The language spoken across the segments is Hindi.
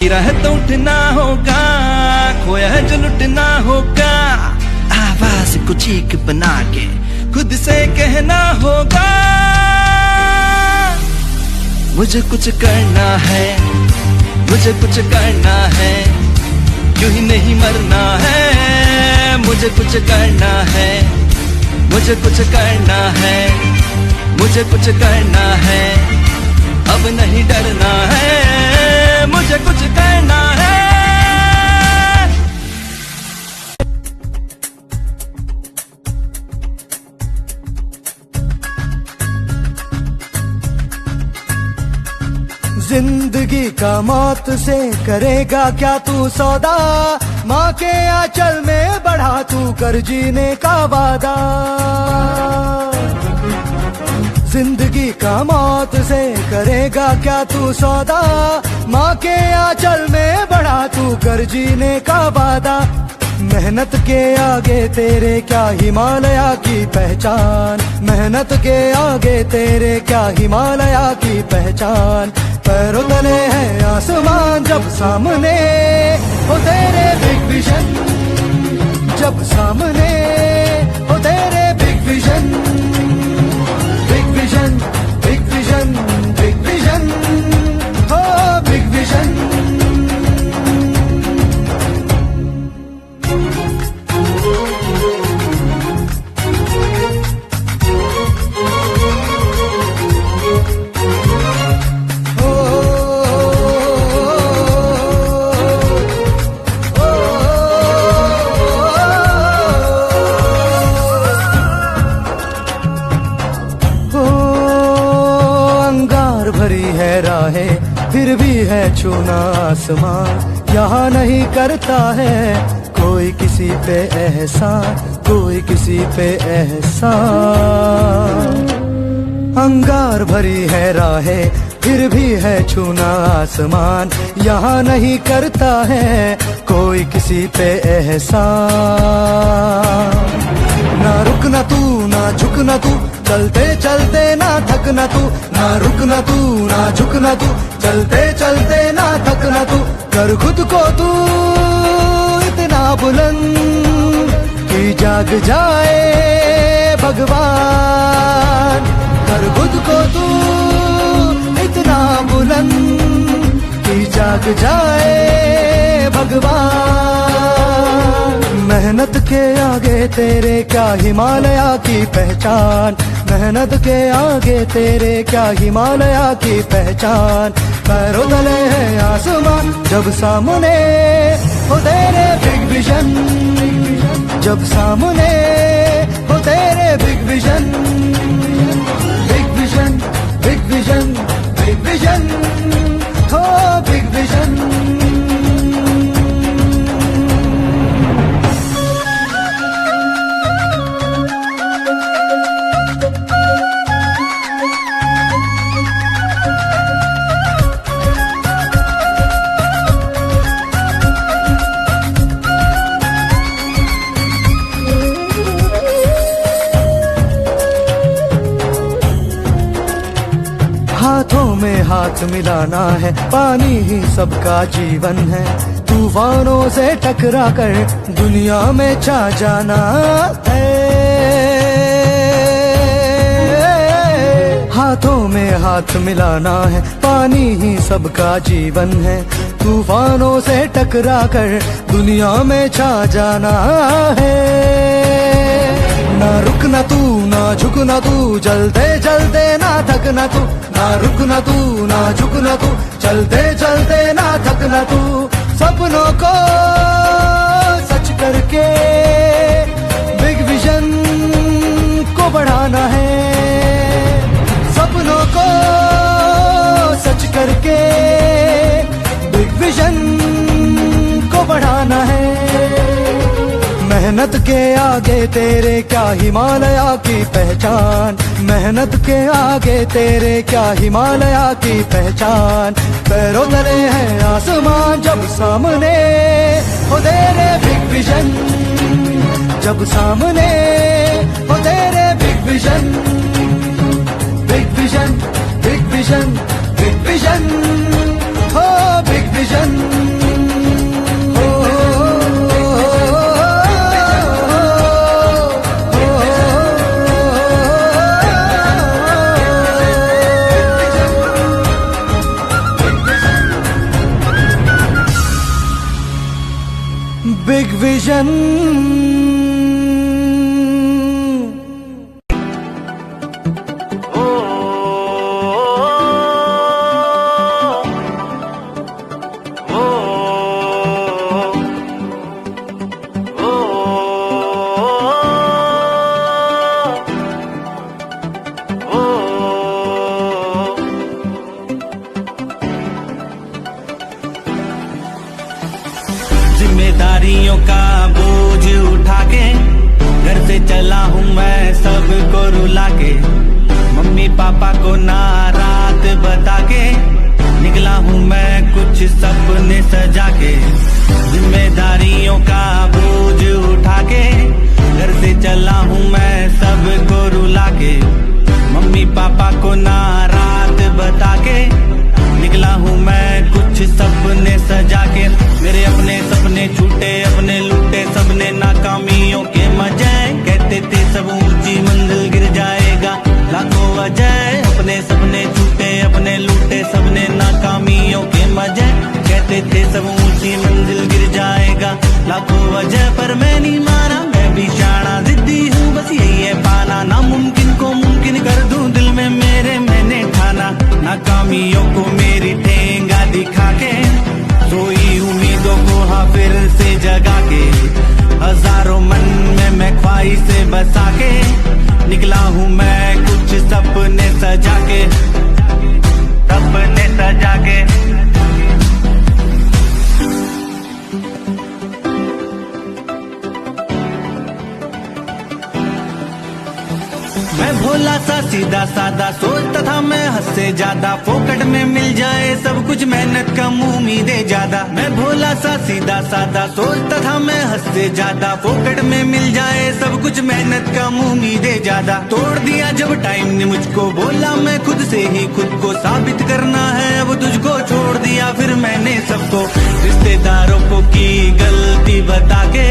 गिरा है तो उठना होगा, खोया है जो लुटना होगा। आवाज को चीख बना के खुद से कहना होगा, मुझे कुछ करना है, मुझे कुछ करना है, यूं ही नहीं मरना है। मुझे कुछ करना है, मुझे कुछ करना है, मुझे कुछ करना है, अब नहीं डरना है, मुझे कुछ करना है। जिंदगी का मौत से करेगा क्या तू सौदा, माँ के आंचल में बढ़ा तू कर जीने का वादा। जिंदगी का मौत से करेगा क्या तू सौदा, माँ के आंचल में बढ़ा तू कर जीने का वादा। मेहनत के आगे तेरे क्या हिमालया की पहचान, मेहनत के आगे तेरे क्या हिमालया की पहचान। पैरों तले है आसमान जब सामने हो तेरे बिग विजन, जब सामने हो तेरे big vision, big vision, big vision, big vision, हो बिग विजन। भरी है राहें फिर भी है छूना आसमां, यहाँ नहीं करता है कोई किसी पे एहसान, कोई किसी पे एहसान। अंगार भरी है राहें फिर भी है छूना आसमान, यहाँ नहीं करता है कोई किसी पे एहसान। ना रुकना तू ना झुकना तू, चलते चलते ना थकना तू, ना रुकना तू ना झुकना तू, चलते चलते ना थकना तू। कर खुद को तू इतना बुलंद कि जाग जाए भगवान, कर खुद को तू इतना बुलंद कि जाग जाए भगवान। मेहनत के आगे तेरे क्या हिमालया की पहचान, मेहनत के आगे तेरे क्या हिमालया की पहचान। पैरों तले है आसमान जब सामने हो तेरे बिग विजन, जब सामने हो तेरे big vision, big vision, big vision, big vision, हो बिग विजन। हाथों में हाथ मिलाना है, पानी ही सबका जीवन है। तूफानों से टकरा कर दुनिया में छा जाना है। हाथों में हाथ मिलाना है, पानी ही सबका जीवन है। तूफानों से टकरा कर दुनिया में छा जाना है। ना रुकना तू ना झुकना तू, चलते चलते ना थकना तू, ना रुकना तू ना झुकना तू, चलते चलते ना थकना तू। सपनों को सच करके बिग विजन को बढ़ाना है, सपनों को सच करके बिग विजन को बढ़ाना है। मेहनत के आगे तेरे क्या हिमालया की पहचान, मेहनत के आगे तेरे क्या हिमालया की पहचान। पैरों तले है आसमान जब सामने हो तेरे बिग विजन, जब सामने हो तेरे big vision, big vision, big vision, big vision, हो big vision. Vision big vision जिम्मेदारियों का बोझ उठा के घर से चला हूँ मैं सबको रुला के, मम्मी पापा को नाराज बता के निकला हूँ मैं कुछ सपने सजा के। जिम्मेदारियों का बोझ उठा के घर से चला हूँ मैं सबको रुला के, मम्मी पापा को नाराज बता के निकला हूँ मैं कुछ सपने सजा के। मेरे अपने सपने छूटे अपने लूटे सबने नाकामियों के मजे, कहते थे सब ऊंची मंजिल गिर जाएगा लाखों वजह। अपने सपने छूटे अपने लूटे सबने नाकामियों के मजे, कहते थे सब ऊंची मंजिल गिर जाएगा लाखों वजह। पर मैं नहीं माना मैं भी शाना जिद्दी हूँ बस यही है पाना, नामुमकिन को मुमकिन कर दूं दिल में मेरे मैंने ठाना। नाकामियों को मेरी ठेंगा दिखा के सोई उम्मीदों को हाँ फिर से जगा के, हजारों मन में मैं ख्वाहिशें बसा के निकला हूँ मैं कुछ सपने सजा के, सपने सजा के। मैं भोला सा सीधा सादा सोचता था मैं हद से ज्यादा, फोकट में मिल जाए सब कुछ मेहनत कम उम्मीदें ज्यादा। मैं भोला सा सीधा सादा सोचता था मैं हद से ज्यादा, फोकट में मिल जाए सब कुछ मेहनत कम उम्मीदें ज्यादा। तोड़ दिया जब टाइम ने मुझको बोला मैं खुद से ही खुद को साबित करना है अब तुझको, छोड़ दिया फिर मैंने सबको रिश्तेदारों को की गलती बता के,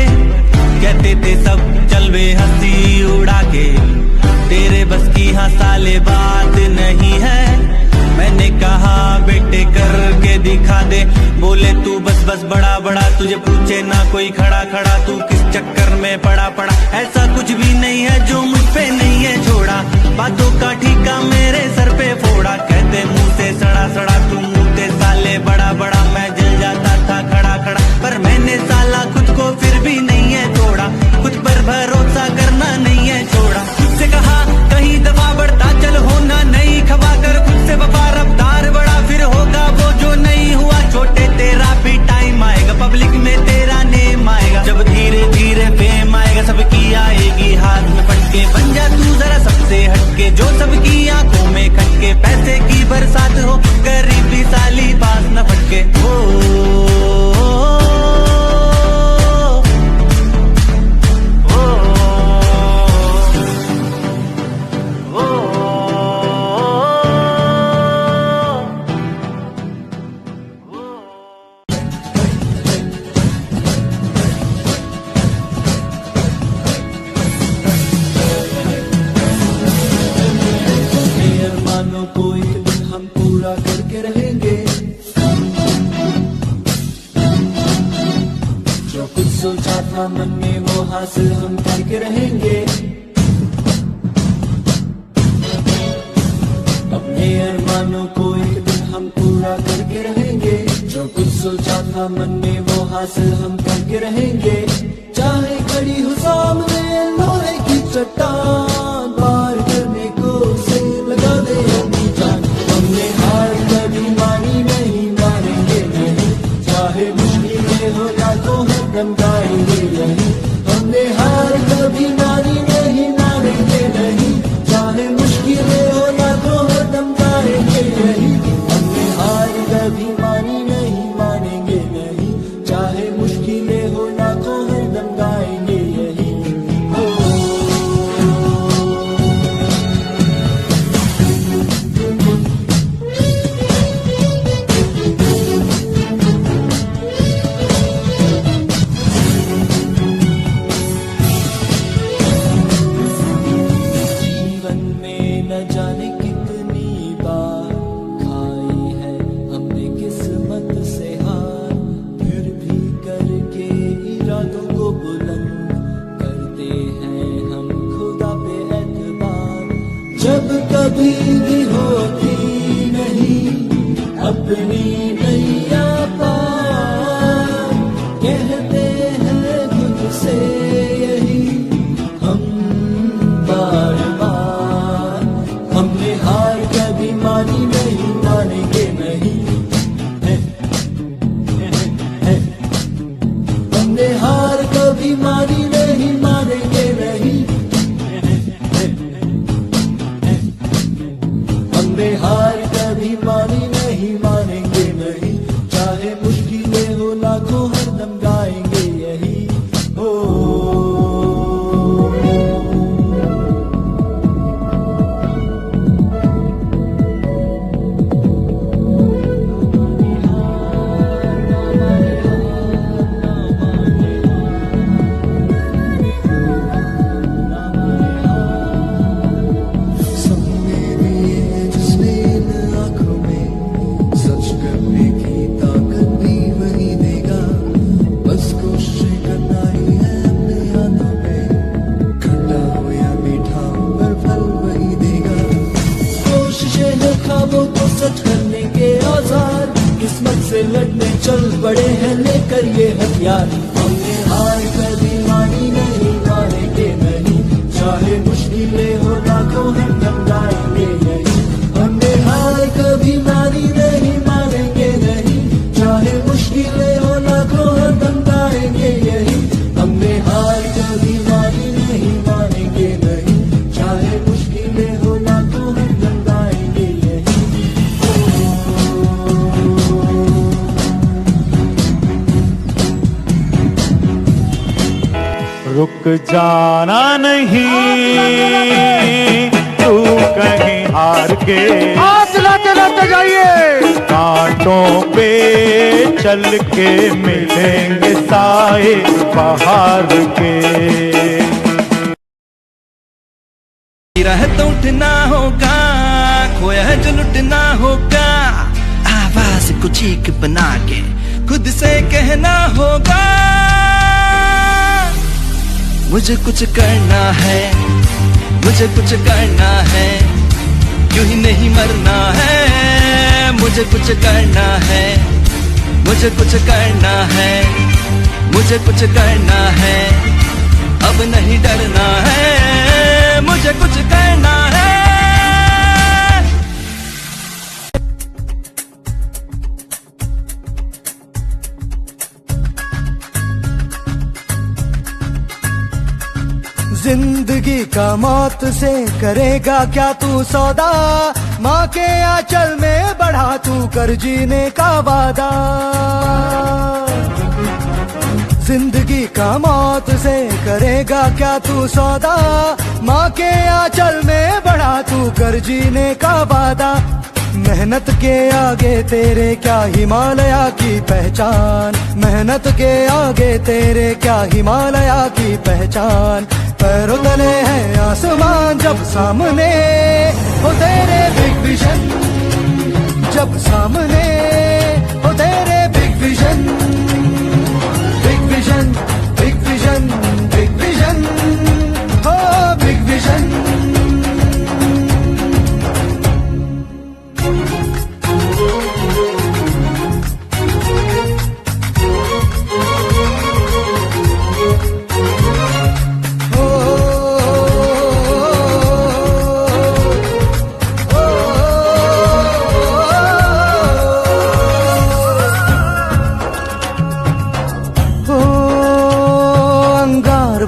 कहते थे सब चल बे हंसी उड़ा के, तेरे बस की हाँ साले बात नहीं है। मैंने कहा बेटे करके दिखा दे, बोले तू बस बस बड़ा बड़ा तुझे पूछे ना कोई खड़ा खड़ा, तू किस चक्कर में पड़ा पड़ा। ऐसा कुछ भी नहीं है जो मुझ पे नहीं है छोड़ा, बातों का ठीका मेरे सर पे फोड़ा। कहते मुंह से सड़ा सड़ा तू मुंह से साले बड़ा बड़ा, मैं जल जाता था खड़ा खड़ा पर मैंने साला खुद को फिर भी नहीं है छोड़ा, खुद पर भरोसा करना नहीं है छोड़ा। से कहा कहीं दबा बढ़ता चल होना नहीं खबा कर खुद से वफा रफ्तार बड़ा फिर होगा वो जो नहीं हुआ छोटे, तेरा भी टाइम आएगा पब्लिक में तेरा नेम आएगा, जब धीरे धीरे फेम आएगा सबकी आएगी हाथ में फटके। बन जा तू जरा सबसे हटके जो सबकी आंखों में खटके, पैसे की बरसात हो गरीबी साली पास न फटके। सोचा था मन में वो हासिल हम करके रहेंगे, अपने अरमानों को एक दिन हम पूरा करके रहेंगे। जो कुछ सोचा था मन में वो हासिल हम करके रहेंगे, चाहे खड़ी हो सामने लोहे की चट्टान, पार करने को उसे लगा दे अपनी जान। हमने हार कभी मानी नहीं मानेंगे नहीं, चाहे मुश्किलें हो या तो हरदम गाएंगे नहीं। हमने हार कभी मानी नहीं मानेंगे नहीं, चाहे मुश्किलें हो या तो हरदम गाएंगे नहीं। हमने हार कभी मानी नहीं मानेंगे नहीं, चाहे मुश्किलें हो या तो हरदम गाएंगे यही। कभी भी होती नहीं अपनी नैया पार। कहते हैं खुद से यही हम बार बार। हमने हार कभी मानी नहीं, मानेंगे नहीं। हमने हार कभी मानी नहीं, मानेंगे नहीं। हमने हार कभी मानी नहीं, मानेंगे नहीं। चाहे मुश्किलें हो लाखों, हरदम गाएंगे यही हो। सपने दिए जिसने इन आँखों में, सच करने की ताकत भी वही देगा। बस कोशिश करना ही है अपने हाथों में, खट्टा हो या मीठा पर फल वही देगा। कोशिशें है ख्वाबों को सच करने के औजार, किस्मत से लड़ने चल पड़े हैं लेकर ये हथियार। हमने हार कभी मानी नहीं, मानेंगे नहीं। चाहे मुश्किलें हो लाखों, हम गाएंगे यही। हमने हार कभी मानी नहीं, मानेंगे नहीं। चाहे मुश्किलें हो लाखों, हम गाएंगे यही। हमने हार कभी मानी नहीं, मानेंगे नहीं। चाहे मुश्किलें हो लाखों, हम गाएंगे यही। रुक जाना नहीं, तू कहीं हार के चलाते चलाते जाइए। कांटों पे चल के मिलेंगे साए बाहर के। गिरा है तो उठना होगा, खोया है जो लुटना होगा। आवाज को चीख बना के खुद से कहना होगा, मुझे कुछ करना है, मुझे कुछ करना है। यूं ही नहीं मरना है, मुझे कुछ करना है, मुझे कुछ करना है, मुझे कुछ करना है। अब नहीं डरना है, मुझे कुछ करना है। जिंदगी का मौत से करेगा क्या तू सौदा, माँ के आंचल में बढ़ा तू कर जीने का वादा। जिंदगी का मौत से करेगा क्या तू सौदा, माँ के आंचल में बढ़ा तू कर जीने का वादा। मेहनत के आगे तेरे क्या हिमालया की पहचान, मेहनत के आगे तेरे क्या हिमालया की पहचान। पैरों तले है आसमान जब सामने हो तेरे बिग विजन, जब सामने हो तेरे big vision. Big vision, big vision, big vision, हो बिग विजन।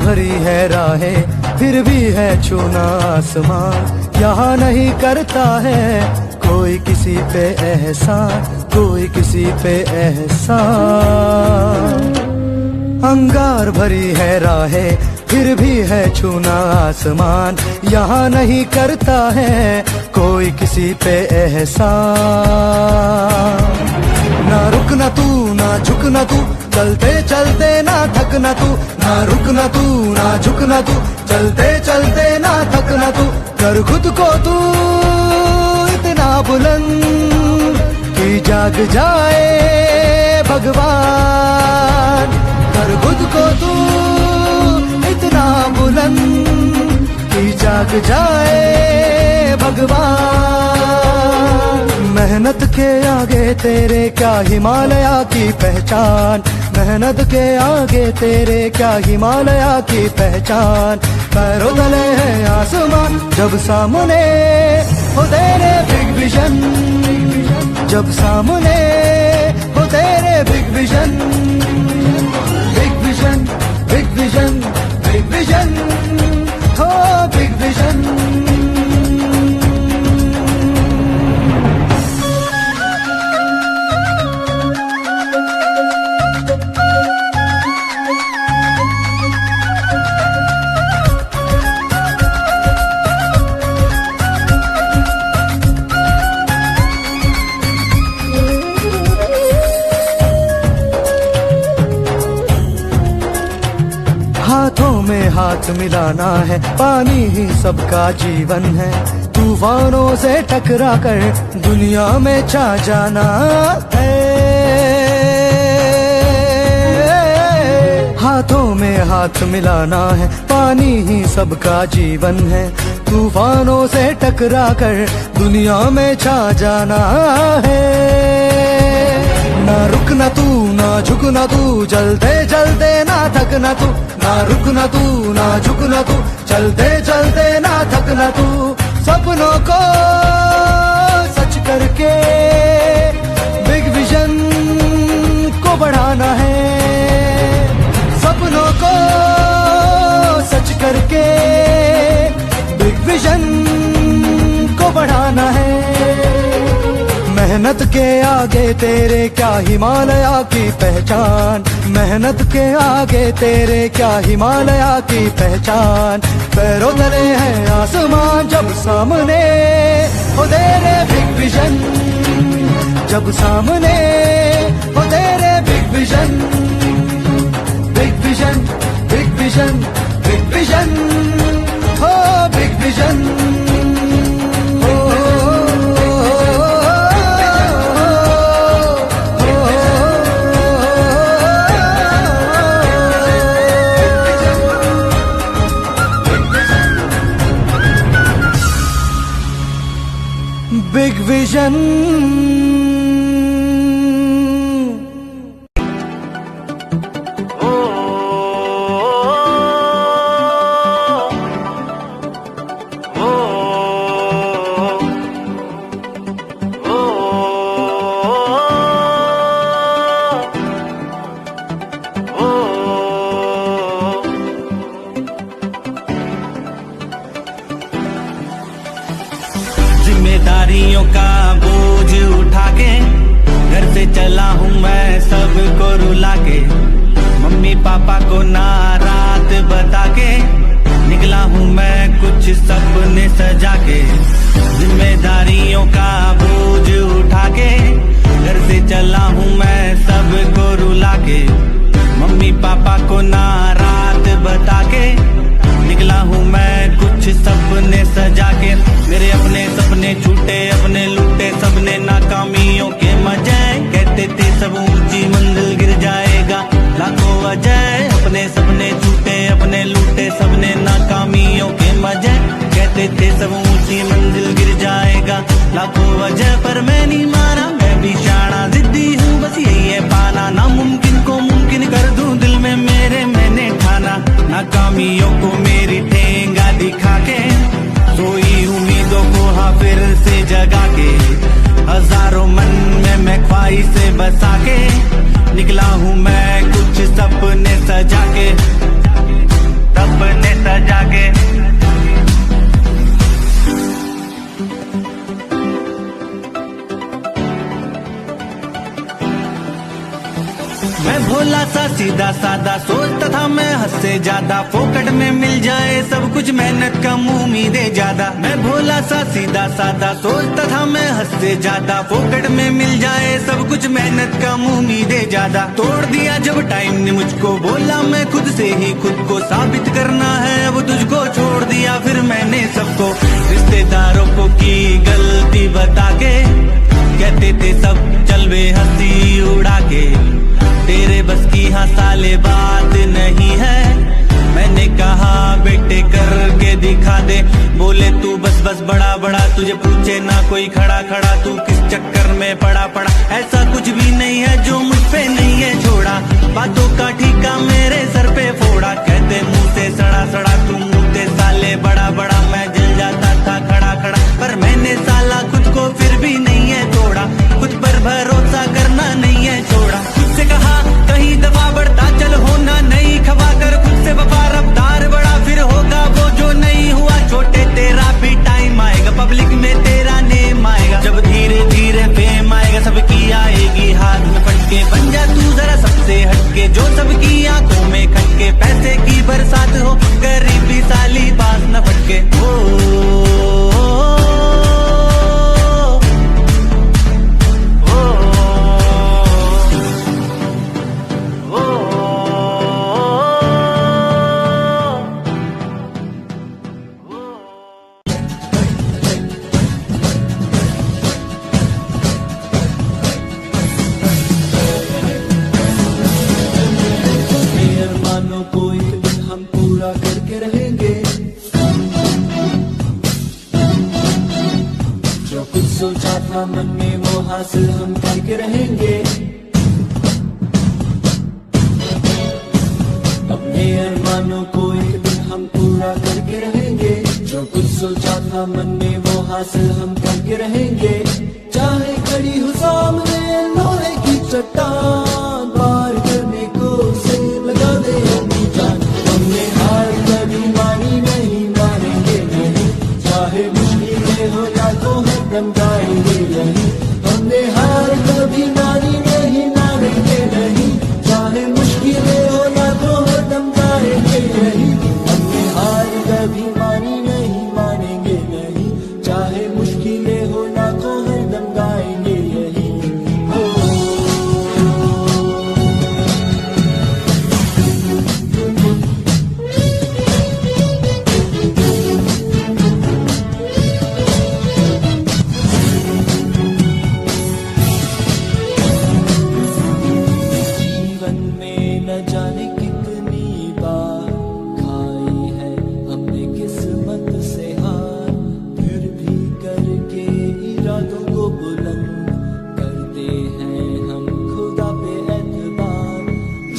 भरी है राहें फिर भी है छूना आसमान। यहाँ नहीं करता है कोई किसी पे एहसान, कोई किसी पे एहसान। अंगार भरी है राहें फिर भी है छूना आसमान। यहाँ नहीं करता है कोई किसी पे एहसान। ना रुकना तू ना झुकना तू, चलते चलते ना थकना तू। ना रुकना तू ना झुकना तू, चलते चलते ना थकना तू। कर खुद को तू इतना बुलंद कि जाग जाए भगवान। कर खुद को तू इतना बुलंद कि जाग जाए भगवान। भगवान। मेहनत के आगे तेरे क्या हिमालया की पहचान, मेहनत के आगे तेरे क्या हिमालया की पहचान। पैरों तले है आसमान जब सामने हो तेरे बिग विजन, जब सामने हो तेरे big vision, big vision, big vision, big vision, हो बिग विजन। हाथों में हाथ मिलाना है, पानी ही सबका जीवन है। तूफानों से टकरा कर दुनिया में छा जाना है। हाथों में हाथ मिलाना है, पानी ही सबका जीवन है। तूफानों से टकरा कर दुनिया में छा जाना है। ना रुकना तू, ना झुकना तू, चलते चलते ना थकना तू। ना रुकना तू, ना झुकना तू, चलते चलते ना थकना तू। सपनों को सच करके बिग विजन को बढ़ाना है। सपनों को सच करके बिग विजन को बढ़ाना है। मेहनत के आगे तेरे क्या हिमालया की पहचान, मेहनत के आगे तेरे क्या हिमालया की पहचान। पैरों तले है आसमान जब सामने हो तेरे बिग विजन, जब सामने हो तेरे big vision, big vision, big vision, big vision, हो बिग विजन। Big vision. जिम्मेदारियों का बोझ उठा के घर से चला हूँ मैं सबको रुला के। मम्मी पापा को नाराज बता के निकला हूँ मैं कुछ सपने सजा के। जिम्मेदारियों का बोझ उठा के घर से चला हूँ मैं सबको रुला के। मम्मी पापा को नाराज बता के निकला हूँ मैं कुछ सपने सजा के। मेरे अपने सपने छूटे अपने लूटे सबने नाकामियों के मजे। कहते थे सब ऊंची मंजिल गिर जाएगा लाखों वजह। अपने सपने छूटे अपने लूटे सबने नाकामियों के मजे। कहते थे सब ऊंची मंजिल गिर जाएगा लाखों वजह। पर मैं नहीं माना, मैं भी शाना जिद्दी हूँ, बस यही है पाना। नामुमकिन को मुमकिन कर दूं दिल में मेरे मैंने ठाना। नाकामियों को मेरी ठेंगा दिखा के सोई उम्मीदों को हाँ फिर से जगा के। हजारों मन में मैं ख्वाहिशें बसा के निकला हूँ मैं कुछ सपने सजा के, सपने सजा के। मैं भोला सा सीधा सादा सोचता था मैं हद से ज्यादा। फोकट में मिल जाए सब कुछ मेहनत कम उम्मीदें ज्यादा। मैं भोला सा सीधा सादा सोचता था मैं हद से ज्यादा। फोकट में मिल जाए सब कुछ मेहनत कम उम्मीदें ज्यादा। तोड़ दिया जब टाइम ने मुझको, बोला मैं खुद से ही खुद को साबित करना है अब तुझको। छोड़ दिया फिर मैंने सबको, रिश्तेदारों को की गलती बता के। कहते थे सब चल बे हंसी उड़ा के। तेरे बस की हाँ साले बात नहीं है। मैंने कहा बेटे करके दिखा दे, बोले तू बस बस बड़ा बड़ा, तुझे पूछे ना कोई खड़ा खड़ा, तू किस चक्कर में पड़ा पड़ा। ऐसा कुछ भी नहीं है जो मुझ पे नहीं है छोड़ा, बातों का ठीका मेरे सर पे फोड़ा। कहते मुंह से सड़ा सड़ा, तू मुंह से साले बड़ा बड़ा, मैं जल जाता था खड़ा खड़ा, पर मैंने साला खुद को फिर भी नहीं है तोड़ा। खुद पर भरोसा करना नहीं है छोड़ा। खुद से कहा कहीं दफा बढ़ता चल, होना नहीं खवा कर खुद से वफा, रफ्तार बड़ा फिर होगा वो जो नहीं हुआ। छोटे तेरा भी टाइम आएगा, पब्लिक में तेरा नेम आएगा, जब धीरे धीरे फेम आएगा सबकी आएगी हाथ में फटके। बन जा तू जरा सबसे हटके, जो सबकी आंखों में खटके, पैसे की बरसात हो गरीबी साली बात न फटके। सोचा था मन में वो हासिल हम करके रहेंगे, अपने अरमानों को एक दिन हम पूरा करके रहेंगे। जो कुछ सोचा था मन में वो हासिल हम करके रहेंगे। चाहे खड़ी हो सामने लोहे की चट्टान, पार करने को से लगा दे अपनी जान। हमने हार कभी मानी नहीं, मानेंगे नहीं, चाहे मुश्किलें हो या तो हरदम गाएंगे यही। हमने हार कभी मानी नहीं, मानेंगे नहीं, चाहे मुश्किलें हो या तो हरदम गाएंगे यही। हमने हार कभी मानी नहीं, मानेंगे नहीं, चाहे मुश्किलें हो या तो हरदम गाएंगे यही।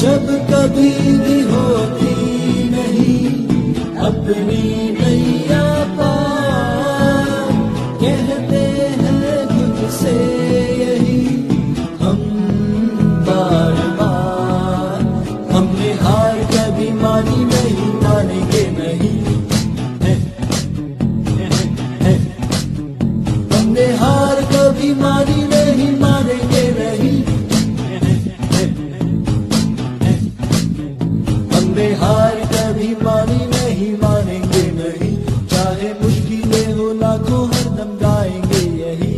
जब कभी भी होती नहीं अपनी नैया पार, कहते हैं खुद से यही हम बार बार। हमने हार कभी मानी नहीं, मानेंगे नहीं, हमने हार कभी मानी नहीं, मानेंगे नहीं, हमने हार कभी मानी नहीं, मानेंगे नहीं, चाहे मुश्किलें हो लाखों हरदम गाएंगे यही।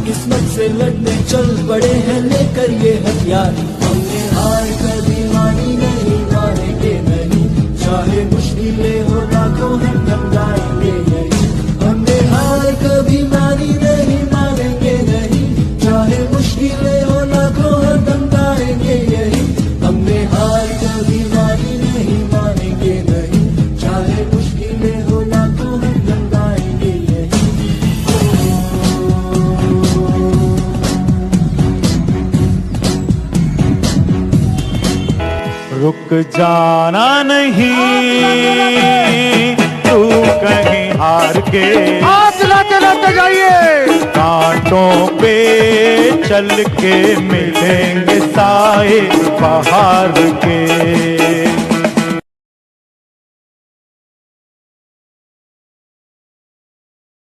किस्मत से लड़ने चल पड़े हैं लेकर ये हथियार। हमने हार कभी मानी नहीं, मानेंगे नहीं, चाहे मुश्किलें हो लाखों हरदम गाएंगे यही। हमने हार कभी मानी नहीं, मानेंगे नहीं, चाहे मुश्किलें हो लाखों हरदम गाएंगे यही। हमने हार कभी मानी नहीं, मानेंगे नहीं, चाहे मुश्किलें हो लाखों हरदम गाएंगे यही। रुक जाना नहीं, तू कहीं हार के चलाते रहते जाइए। कांटों पे चल के मिलेंगे साए बाहर के।